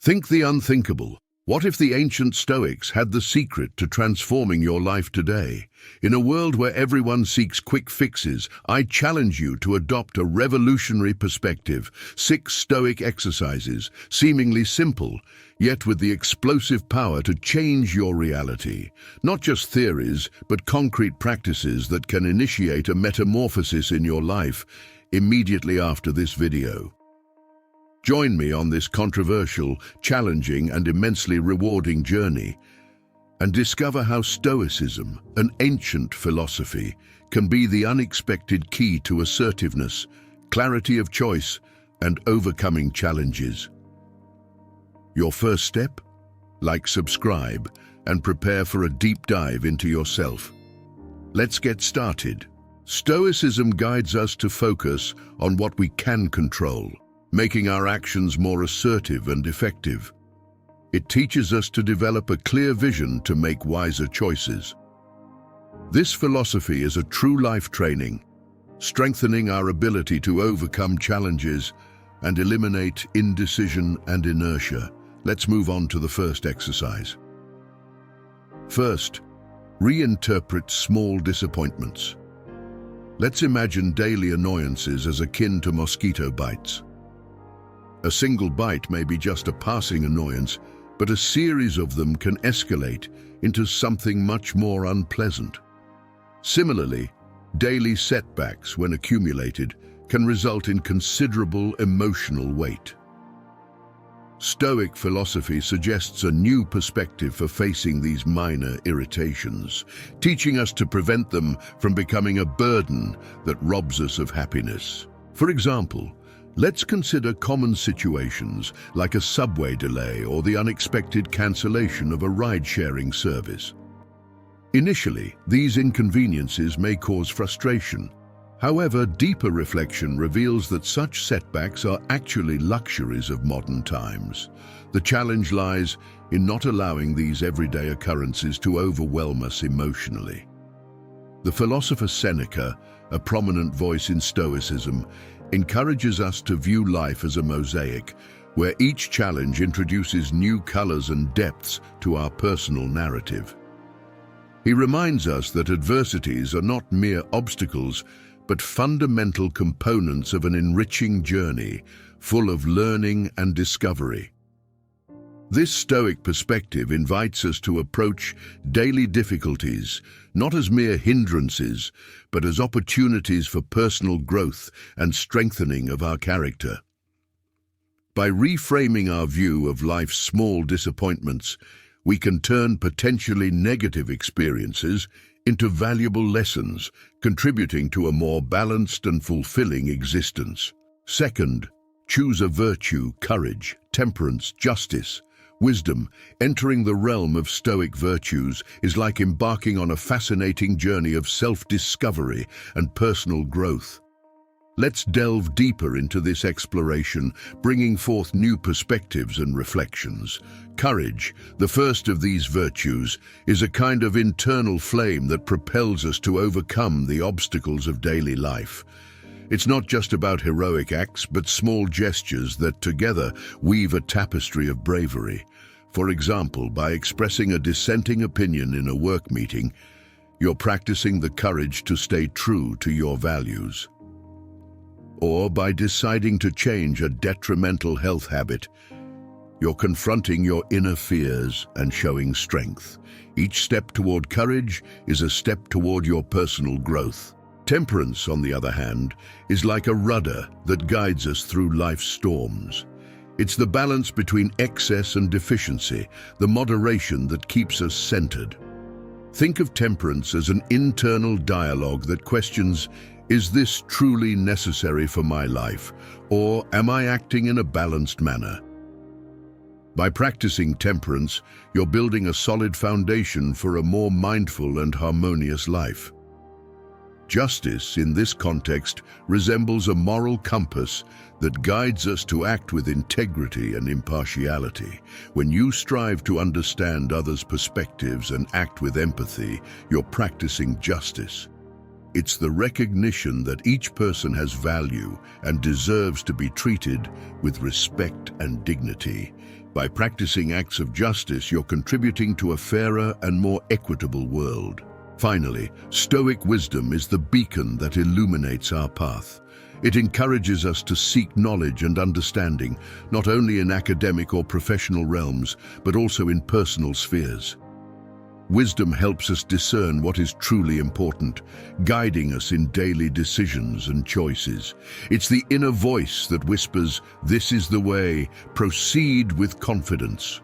Think the unthinkable. What if the ancient Stoics had the secret to transforming your life today? In a world where everyone seeks quick fixes, I challenge you to adopt a revolutionary perspective. 6 Stoic exercises, seemingly simple, yet with the explosive power to change your reality. Not just theories, but concrete practices that can initiate a metamorphosis in your life immediately after this video. Join me on this controversial, challenging, and immensely rewarding journey and discover how Stoicism, an ancient philosophy, can be the unexpected key to assertiveness, clarity of choice, and overcoming challenges. Your first step? Like, subscribe, and prepare for a deep dive into yourself. Let's get started. Stoicism guides us to focus on what we can control, making our actions more assertive and effective. It teaches us to develop a clear vision to make wiser choices. This philosophy is a true life training, strengthening our ability to overcome challenges and eliminate indecision and inertia. Let's move on to the first exercise. First, reinterpret small disappointments. Let's imagine daily annoyances as akin to mosquito bites. A single bite may be just a passing annoyance, but a series of them can escalate into something much more unpleasant. Similarly, daily setbacks, when accumulated, can result in considerable emotional weight. Stoic philosophy suggests a new perspective for facing these minor irritations, teaching us to prevent them from becoming a burden that robs us of happiness. For example, let's consider common situations like a subway delay or the unexpected cancellation of a ride-sharing service. Initially, these inconveniences may cause frustration. However, deeper reflection reveals that such setbacks are actually luxuries of modern times. The challenge lies in not allowing these everyday occurrences to overwhelm us emotionally. The philosopher Seneca, a prominent voice in Stoicism, encourages us to view life as a mosaic, where each challenge introduces new colors and depths to our personal narrative. He reminds us that adversities are not mere obstacles, but fundamental components of an enriching journey, full of learning and discovery. This Stoic perspective invites us to approach daily difficulties not as mere hindrances, but as opportunities for personal growth and strengthening of our character. By reframing our view of life's small disappointments, we can turn potentially negative experiences into valuable lessons, contributing to a more balanced and fulfilling existence. Second, choose a virtue: courage, temperance, justice, wisdom. Entering the realm of Stoic virtues is like embarking on a fascinating journey of self-discovery and personal growth. Let's delve deeper into this exploration, bringing forth new perspectives and reflections. Courage, the first of these virtues, is a kind of internal flame that propels us to overcome the obstacles of daily life. It's not just about heroic acts, but small gestures that together weave a tapestry of bravery. For example, by expressing a dissenting opinion in a work meeting, you're practicing the courage to stay true to your values. Or by deciding to change a detrimental health habit, you're confronting your inner fears and showing strength. Each step toward courage is a step toward your personal growth. Temperance, on the other hand, is like a rudder that guides us through life's storms. It's the balance between excess and deficiency, the moderation that keeps us centered. Think of temperance as an internal dialogue that questions, is this truly necessary for my life, or am I acting in a balanced manner? By practicing temperance, you're building a solid foundation for a more mindful and harmonious life. Justice, in this context, resembles a moral compass that guides us to act with integrity and impartiality. When you strive to understand others' perspectives and act with empathy, you're practicing justice. It's the recognition that each person has value and deserves to be treated with respect and dignity. By practicing acts of justice, you're contributing to a fairer and more equitable world. Finally, Stoic wisdom is the beacon that illuminates our path. It encourages us to seek knowledge and understanding, not only in academic or professional realms, but also in personal spheres. Wisdom helps us discern what is truly important, guiding us in daily decisions and choices. It's the inner voice that whispers, "This is the way, proceed with confidence."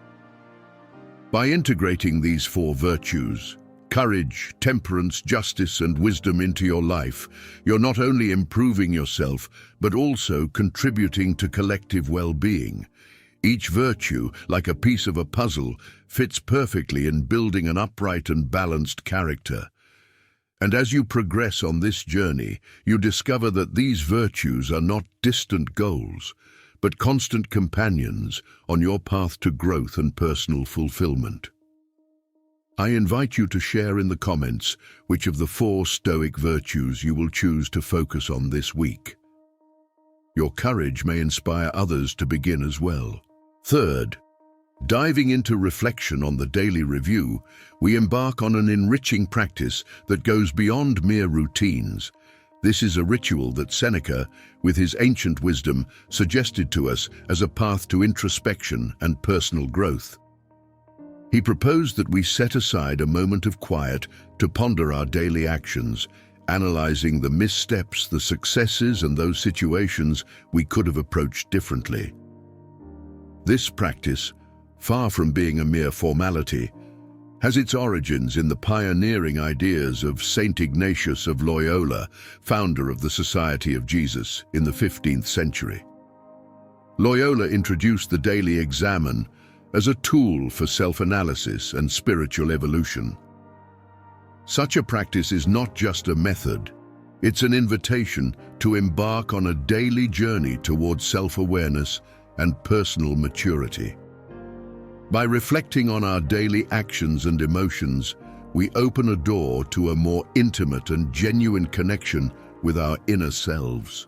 By integrating these four virtues, courage, temperance, justice, and wisdom into your life, you're not only improving yourself, but also contributing to collective well-being. Each virtue, like a piece of a puzzle, fits perfectly in building an upright and balanced character. And as you progress on this journey, you discover that these virtues are not distant goals, but constant companions on your path to growth and personal fulfillment. I invite you to share in the comments which of the four Stoic virtues you will choose to focus on this week. Your courage may inspire others to begin as well. Third, diving into reflection on the daily review, we embark on an enriching practice that goes beyond mere routines. This is a ritual that Seneca, with his ancient wisdom, suggested to us as a path to introspection and personal growth. He proposed that we set aside a moment of quiet to ponder our daily actions, analyzing the missteps, the successes, and those situations we could have approached differently. This practice, far from being a mere formality, has its origins in the pioneering ideas of Saint Ignatius of Loyola, founder of the Society of Jesus in the 15th century. Loyola introduced the daily examen as a tool for self-analysis and spiritual evolution. Such a practice is not just a method, it's an invitation to embark on a daily journey towards self-awareness and personal maturity. By reflecting on our daily actions and emotions, we open a door to a more intimate and genuine connection with our inner selves.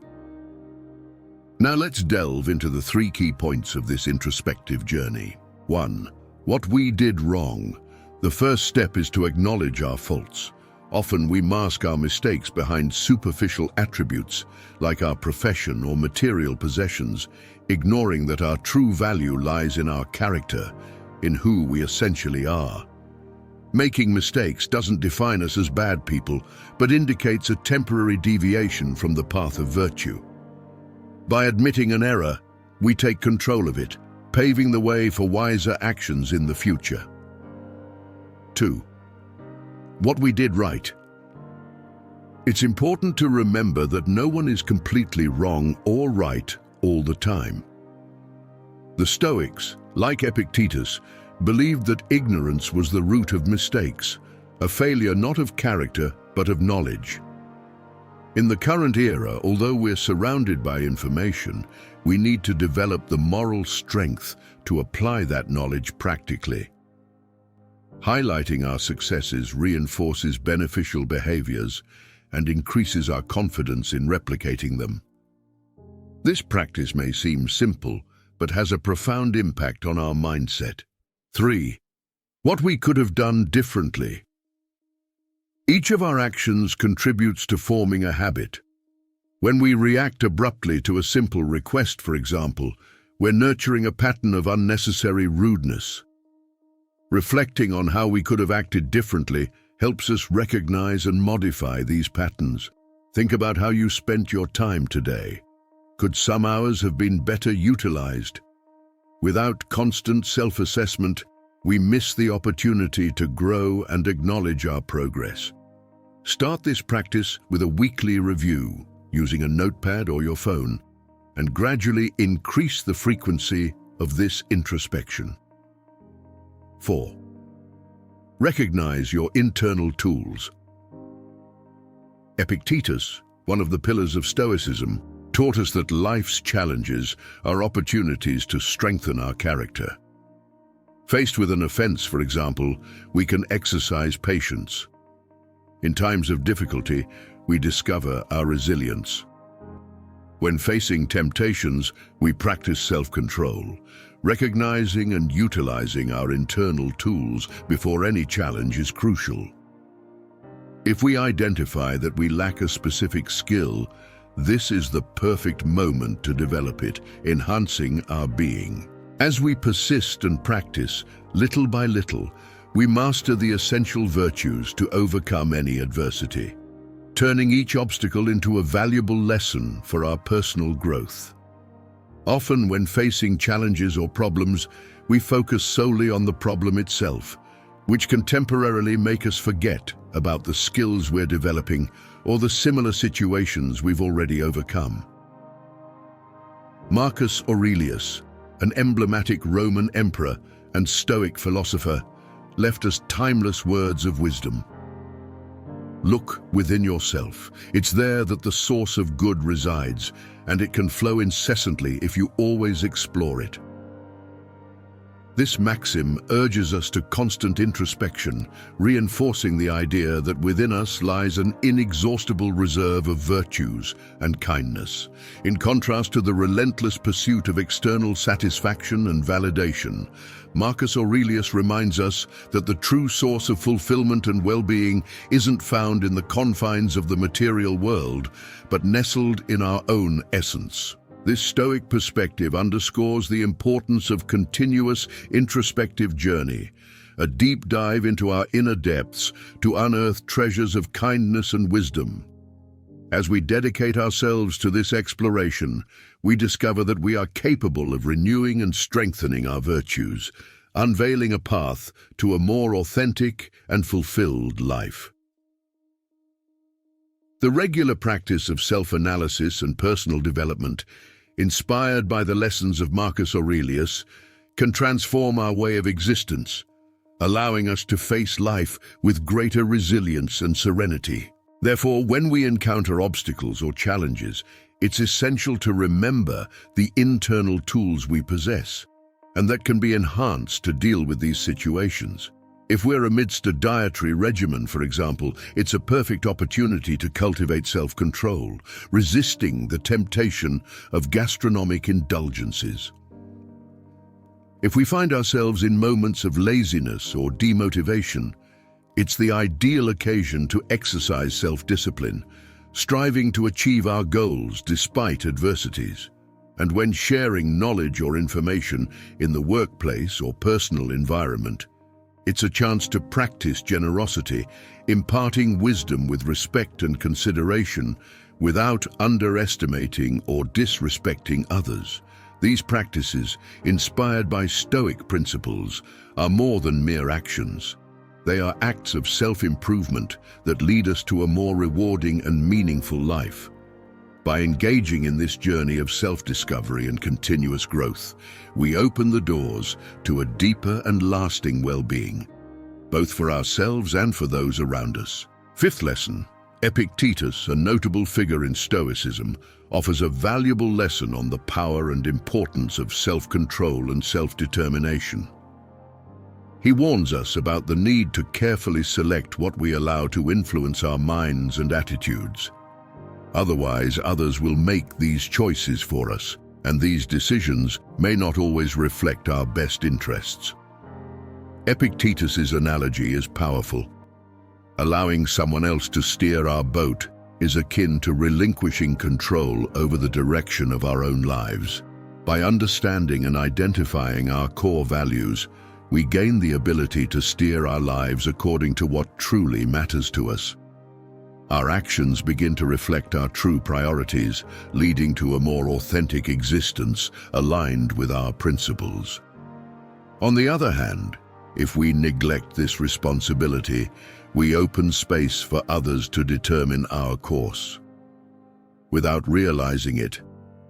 Now let's delve into the three key points of this introspective journey. 1. What we did wrong. The first step is to acknowledge our faults. Often we mask our mistakes behind superficial attributes like our profession or material possessions, ignoring that our true value lies in our character, in who we essentially are. Making mistakes doesn't define us as bad people, but indicates a temporary deviation from the path of virtue. By admitting an error, we take control of it, paving the way for wiser actions in the future. 2. What we did right. It's important to remember that no one is completely wrong or right all the time. The Stoics, like Epictetus, believed that ignorance was the root of mistakes, a failure not of character but of knowledge. In the current era, although we're surrounded by information, we need to develop the moral strength to apply that knowledge practically. Highlighting our successes reinforces beneficial behaviors and increases our confidence in replicating them. This practice may seem simple, but has a profound impact on our mindset. 3. What we could have done differently. Each of our actions contributes to forming a habit. When we react abruptly to a simple request, for example, we're nurturing a pattern of unnecessary rudeness. Reflecting on how we could have acted differently helps us recognize and modify these patterns. Think about how you spent your time today. Could some hours have been better utilized? Without constant self-assessment, we miss the opportunity to grow and acknowledge our progress. Start this practice with a weekly review using a notepad or your phone, and gradually increase the frequency of this introspection. 4. Recognize your internal tools. Epictetus, one of the pillars of Stoicism, taught us that life's challenges are opportunities to strengthen our character. Faced with an offense, for example, we can exercise patience. In times of difficulty, we discover our resilience. When facing temptations, we practice self-control, Recognizing and utilizing our internal tools before any challenge is crucial. If we identify that we lack a specific skill, this is the perfect moment to develop it, enhancing our being. As we persist and practice, little by little, we master the essential virtues to overcome any adversity, turning each obstacle into a valuable lesson for our personal growth. Often, when facing challenges or problems, we focus solely on the problem itself, which can temporarily make us forget about the skills we're developing or the similar situations we've already overcome. Marcus Aurelius, an emblematic Roman emperor and Stoic philosopher, left us timeless words of wisdom. Look within yourself. It's there that the source of good resides, and it can flow incessantly if you always explore it. This maxim urges us to constant introspection, reinforcing the idea that within us lies an inexhaustible reserve of virtues and kindness. In contrast to the relentless pursuit of external satisfaction and validation, Marcus Aurelius reminds us that the true source of fulfillment and well-being isn't found in the confines of the material world, but nestled in our own essence. This Stoic perspective underscores the importance of continuous introspective journey, a deep dive into our inner depths to unearth treasures of kindness and wisdom. As we dedicate ourselves to this exploration, we discover that we are capable of renewing and strengthening our virtues, unveiling a path to a more authentic and fulfilled life. The regular practice of self-analysis and personal development, inspired by the lessons of Marcus Aurelius, can transform our way of existence, allowing us to face life with greater resilience and serenity. Therefore, when we encounter obstacles or challenges, it's essential to remember the internal tools we possess, and that can be enhanced to deal with these situations. If we're amidst a dietary regimen, for example, it's a perfect opportunity to cultivate self-control, resisting the temptation of gastronomic indulgences. If we find ourselves in moments of laziness or demotivation, it's the ideal occasion to exercise self-discipline, striving to achieve our goals despite adversities. And when sharing knowledge or information in the workplace or personal environment, it's a chance to practice generosity, imparting wisdom with respect and consideration without underestimating or disrespecting others. These practices, inspired by Stoic principles, are more than mere actions. They are acts of self-improvement that lead us to a more rewarding and meaningful life. By engaging in this journey of self-discovery and continuous growth, we open the doors to a deeper and lasting well-being, both for ourselves and for those around us. Fifth lesson, Epictetus, a notable figure in Stoicism, offers a valuable lesson on the power and importance of self-control and self-determination. He warns us about the need to carefully select what we allow to influence our minds and attitudes. Otherwise, others will make these choices for us, and these decisions may not always reflect our best interests. Epictetus's analogy is powerful. Allowing someone else to steer our boat is akin to relinquishing control over the direction of our own lives. By understanding and identifying our core values, we gain the ability to steer our lives according to what truly matters to us. Our actions begin to reflect our true priorities, leading to a more authentic existence aligned with our principles. On the other hand, if we neglect this responsibility, we open space for others to determine our course. Without realizing it,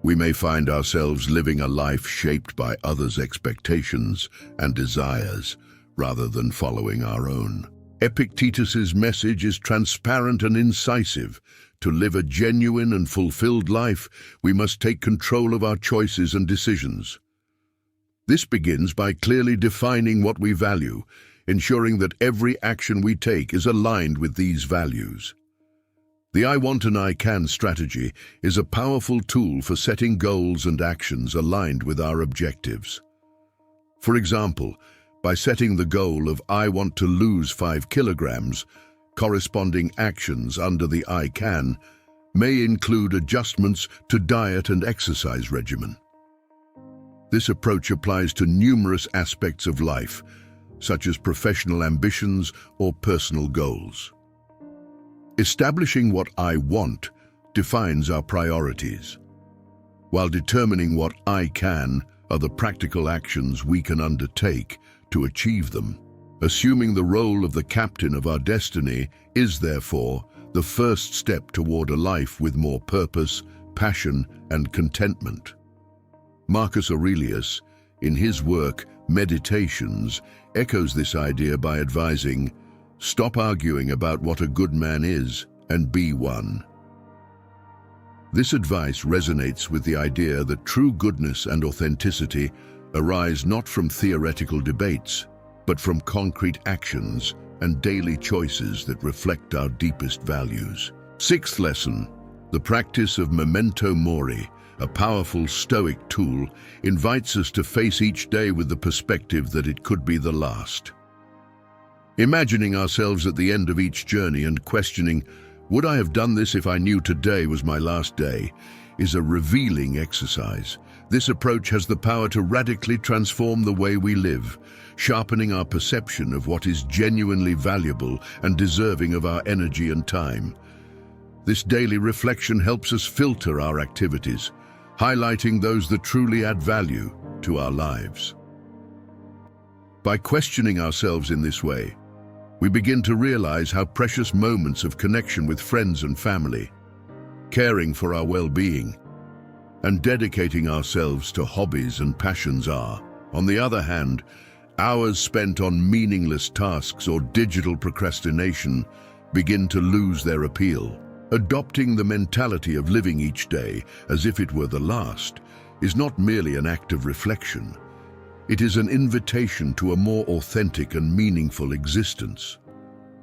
we may find ourselves living a life shaped by others' expectations and desires, rather than following our own. Epictetus's message is transparent and incisive. To live a genuine and fulfilled life, we must take control of our choices and decisions. This begins by clearly defining what we value, ensuring that every action we take is aligned with these values. The I want and I can strategy is a powerful tool for setting goals and actions aligned with our objectives. For example, by setting the goal of "I want to lose 5 kilograms," corresponding actions under the "I can" may include adjustments to diet and exercise regimen. This approach applies to numerous aspects of life, such as professional ambitions or personal goals. Establishing what I want defines our priorities, while determining what I can are the practical actions we can undertake to achieve them. Assuming the role of the captain of our destiny is, therefore, the first step toward a life with more purpose, passion, and contentment. Marcus Aurelius, in his work Meditations, echoes this idea by advising, "Stop arguing about what a good man is and be one." This advice resonates with the idea that true goodness and authenticity arise not from theoretical debates, but from concrete actions and daily choices that reflect our deepest values. Sixth lesson, the practice of memento mori, a powerful Stoic tool, invites us to face each day with the perspective that it could be the last. Imagining ourselves at the end of each journey and questioning, "Would I have done this if I knew today was my last day?" is a revealing exercise. This approach has the power to radically transform the way we live, sharpening our perception of what is genuinely valuable and deserving of our energy and time. This daily reflection helps us filter our activities, highlighting those that truly add value to our lives. By questioning ourselves in this way, we begin to realize how precious moments of connection with friends and family, caring for our well-being, and dedicating ourselves to hobbies and passions are. On the other hand, hours spent on meaningless tasks or digital procrastination begin to lose their appeal. Adopting the mentality of living each day as if it were the last is not merely an act of reflection. It is an invitation to a more authentic and meaningful existence.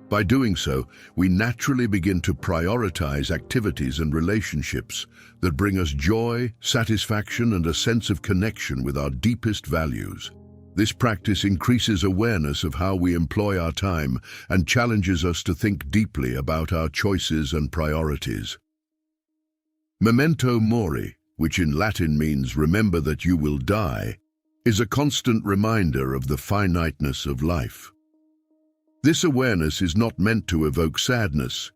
By doing so, we naturally begin to prioritize activities and relationships that bring us joy, satisfaction, and a sense of connection with our deepest values. This practice increases awareness of how we employ our time and challenges us to think deeply about our choices and priorities. Memento mori, which in Latin means "remember that you will die," is a constant reminder of the finiteness of life. This awareness is not meant to evoke sadness,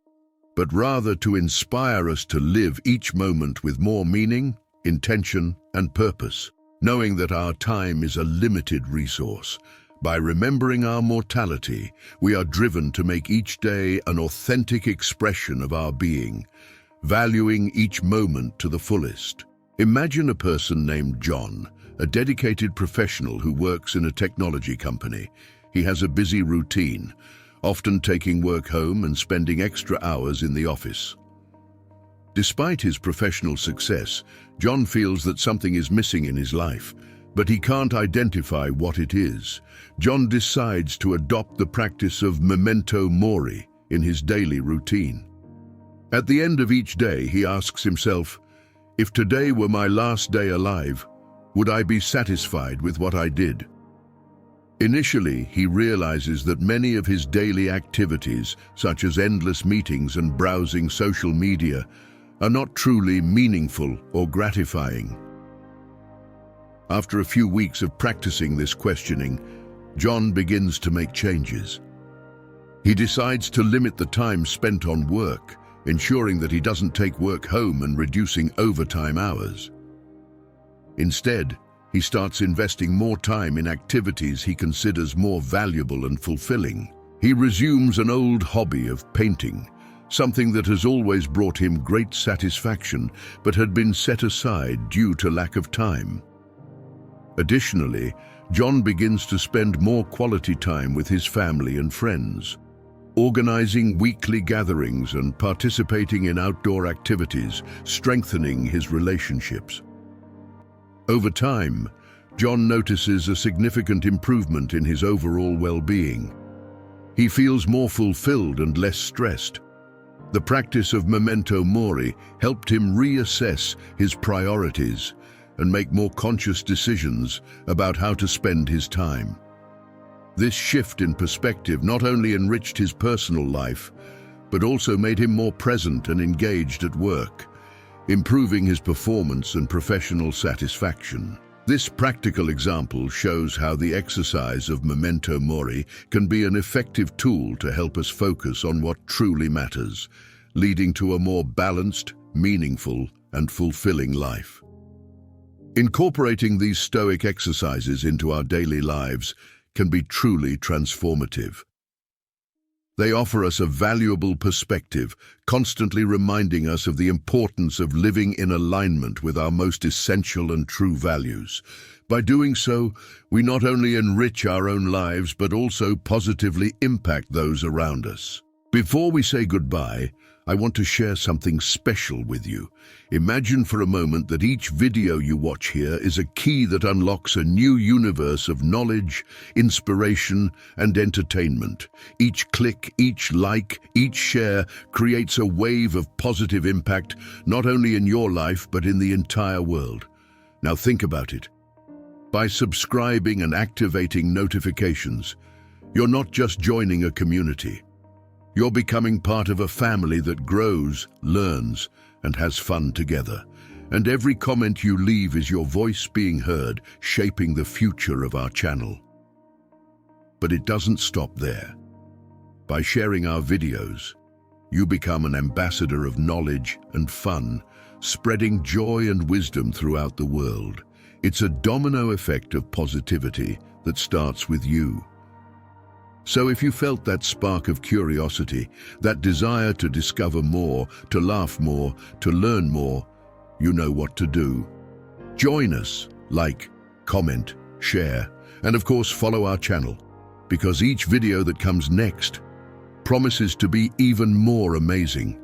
but rather to inspire us to live each moment with more meaning, intention, and purpose. Knowing that our time is a limited resource, by remembering our mortality, we are driven to make each day an authentic expression of our being, valuing each moment to the fullest. Imagine a person named John, a dedicated professional who works in a technology company. He has a busy routine, often taking work home and spending extra hours in the office. Despite his professional success, John feels that something is missing in his life, but he can't identify what it is. John decides to adopt the practice of memento mori in his daily routine. At the end of each day, he asks himself, "If today were my last day alive, would I be satisfied with what I did?" Initially, he realizes that many of his daily activities, such as endless meetings and browsing social media, are not truly meaningful or gratifying. After a few weeks of practicing this questioning, John begins to make changes. He decides to limit the time spent on work, ensuring that he doesn't take work home and reducing overtime hours. Instead, he starts investing more time in activities he considers more valuable and fulfilling. He resumes an old hobby of painting, something that has always brought him great satisfaction but had been set aside due to lack of time. Additionally, John begins to spend more quality time with his family and friends, organizing weekly gatherings and participating in outdoor activities, strengthening his relationships. Over time, John notices a significant improvement in his overall well-being. He feels more fulfilled and less stressed. The practice of memento mori helped him reassess his priorities, and make more conscious decisions about how to spend his time. This shift in perspective not only enriched his personal life, but also made him more present and engaged at work, improving his performance and professional satisfaction. This practical example shows how the exercise of memento mori can be an effective tool to help us focus on what truly matters, leading to a more balanced, meaningful, and fulfilling life. Incorporating these Stoic exercises into our daily lives can be truly transformative. They offer us a valuable perspective, constantly reminding us of the importance of living in alignment with our most essential and true values. By doing so, we not only enrich our own lives, but also positively impact those around us. Before we say goodbye, I want to share something special with you. Imagine for a moment that each video you watch here is a key that unlocks a new universe of knowledge, inspiration, and entertainment. Each click, each like, each share creates a wave of positive impact, not only in your life, but in the entire world. Now think about it. By subscribing and activating notifications, you're not just joining a community. You're becoming part of a family that grows, learns, and has fun together. And every comment you leave is your voice being heard, shaping the future of our channel. But it doesn't stop there. By sharing our videos, you become an ambassador of knowledge and fun, spreading joy and wisdom throughout the world. It's a domino effect of positivity that starts with you. So if you felt that spark of curiosity, that desire to discover more, to laugh more, to learn more, you know what to do. Join us, like, comment, share, and of course follow our channel, because each video that comes next promises to be even more amazing.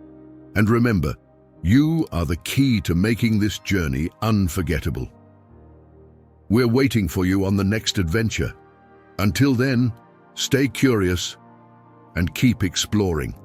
And remember, you are the key to making this journey unforgettable. We're waiting for you on the next adventure. Until then, stay curious and keep exploring.